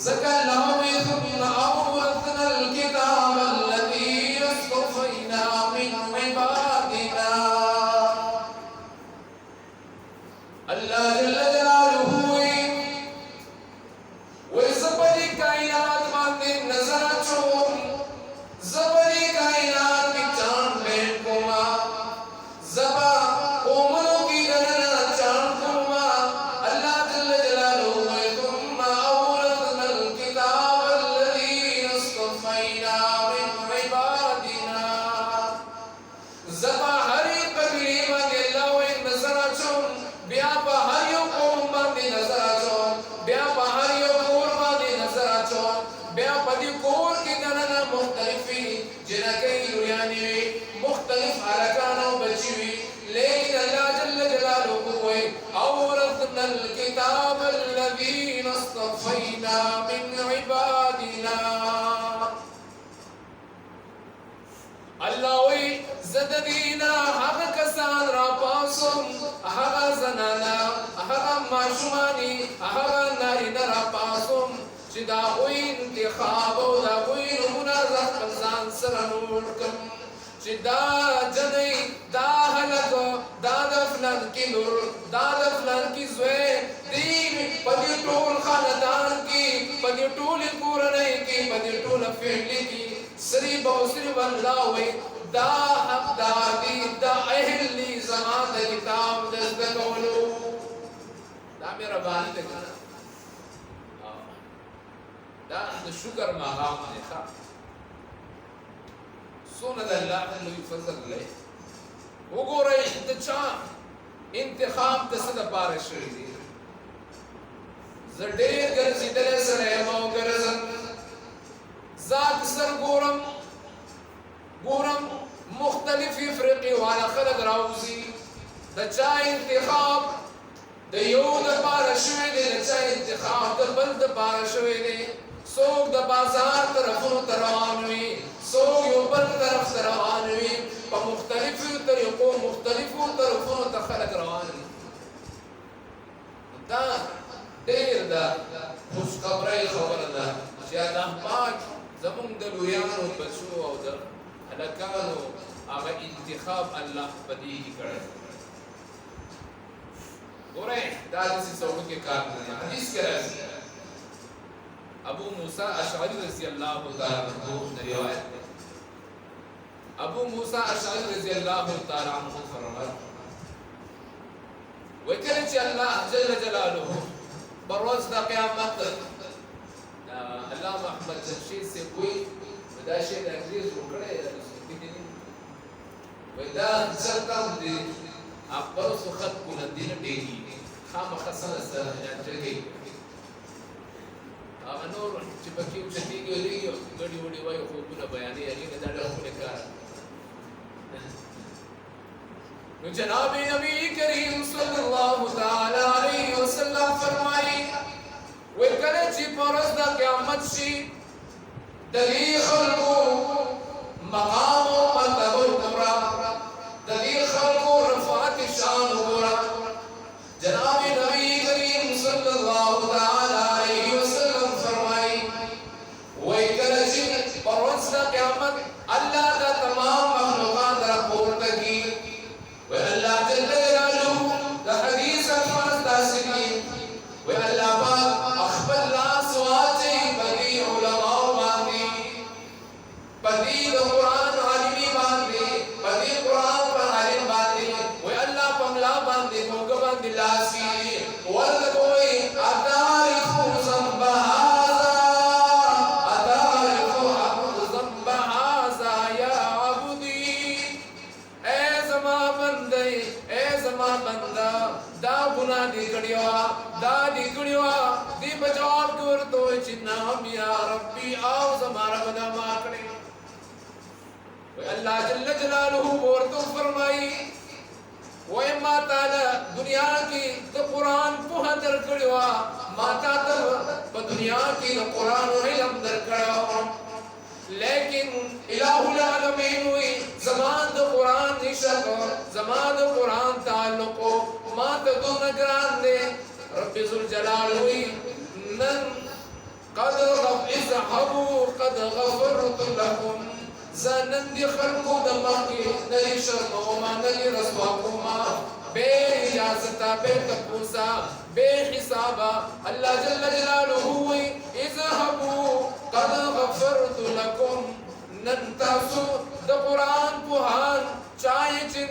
زكى الله ثم أورثنا الكتاب الذي اصطفينا من عبادنا. اللہ جل جلالہ وہ زبری کائنات ماندے نظر چون زبری کائنات کی چاند بین کوما زبا کوملوں کی گننا چاند کوما اللہ جل جلالہ ثم أورثنا الكتاب الذي اصطفينا من عبادنا. زبا ہری قبیلے ماندے اللہ وہ نظر چون بیا پا ہریو قوم باندی نظر آچون بیا پا ہریو کور باندی نظر آچون بیا پا دی کور کی گننا مختلفی جنہ کئی دنیانی مختلف حرکانوں بچی ہوئی لیکن اللہ جل جلالہ کوئی اورثنا الكتاب الذین اصطفینا من عبادنا. اللہ وی زددینا حق کسان را پاسم حق زنانا حق معشومانی حق ناری نرا پاسم چدا ہوئی انتخاب و دا ہوئی منازق پنزان سرنور کم چدا جنی دا حلق دا دفلن کی نور دا دفلن کی زوے دین پدی طول خاندان کی پدی طول قرنے کی پدی طول فعلی کی سری بہسری واللہ وی دا حق دادی دا اہلی زمان دا کتاب دزدکولو دا میرا بانی لکھنا دا شکر مقام دیکھا سوند اللہ انہی فضل لے وہ گو رہی دا چاہ انتخاب تسد پارشوی دی زدیر گرزی دلے سر ایماؤ گرزن ذات سر گورم مختلف فرقی والا خلق راوزی دا چاہ انتخاب دا یو دا پارشوی دے دا چاہ انتخاب دا بل دا پارشوی دے سوک دا بازار طرفوں تروانوی سوک یو بل طرف تروانوی پا مختلف طریقوں مختلف طرفوں تخلق روانوی دا دیر دا خوش قبرائی خبر دا شاید احماج زمون دلویانو بچو او دا حلقانو آغا انتخاب اللہ بدی ہی کرے گو رہے دادسی سوڑوں کے کار کرنے حدیث کے رہے ابو موسیٰ اشعری رضی اللہ تعالیٰ عنہ روایت ابو موسیٰ اشعری رضی اللہ تعالیٰ عنہ فرمائے وکرچ اللہ جل جلالہ بروز دا قیامت اللہ محمد جمشید سے کوئی ودا شید انگریز روکڑے ودا سرکم دے آپ پرس و خط کو ندین ڈیگی خام خسن سر جگہ نور چپکی چٹی گئی لیگی گڑی وڑی وائی خوبنا بیانی علی نداڑا ہونے کار جناب نبی کریم صلی اللہ تعالی علیہ وسلم فرمائی وکرچی پرس دا قیامت شی دلی خلقو مقام و مرتب القبرہ دلی خلقو رفعت شان قبرہ جناب نبی کریم صلی اللہ تعالی علیہ وسلم فرمائی وکرچی پرس دا قیامت اللہ دا تمام مخلوقات رپورت کی وہ اللہ جل جلالہ دا حدیث الفاظ دا سکی وہ اللہ پاک اخبر اللہ سواچے بدی علماء باندی بدی دا قرآن عالمی باندی بدی قرآن پر عالم باندی وہ اللہ پملا باندی موقع باندی لاسی ورد کوئی اتارفو زنبہازا اتارفو زنبہازا یا عبدی اے زمان بندے اے زمان بندہ دا گناہ دی کڑیوا دا دی کڑیوا دی بجواب کر تو چنام یا ربی آو زمارا بدا ماکڑے اللہ جل جلالہ بورتو فرمائی وہ ماتا دنیا کی تو قرآن پوہ در کڑیوا ماتا تب دنیا کی تو قرآن علم در کڑیوا لیکن الہ العالمین ہوئی زمان دو قرآن نشک زمان دو قرآن تعلقو مات دو نگران دے رب ذوالجلال ہوئی نن قد زنن دی خلقو دماغی نلی شرموما نلی رسواکوما بے اجازتا بے تپوسا بے حسابا اللہ جل جلالہ ہوئی اذهبوا قد غفرت لکم ننتاسو دا قرآن پوہان چاہے چنا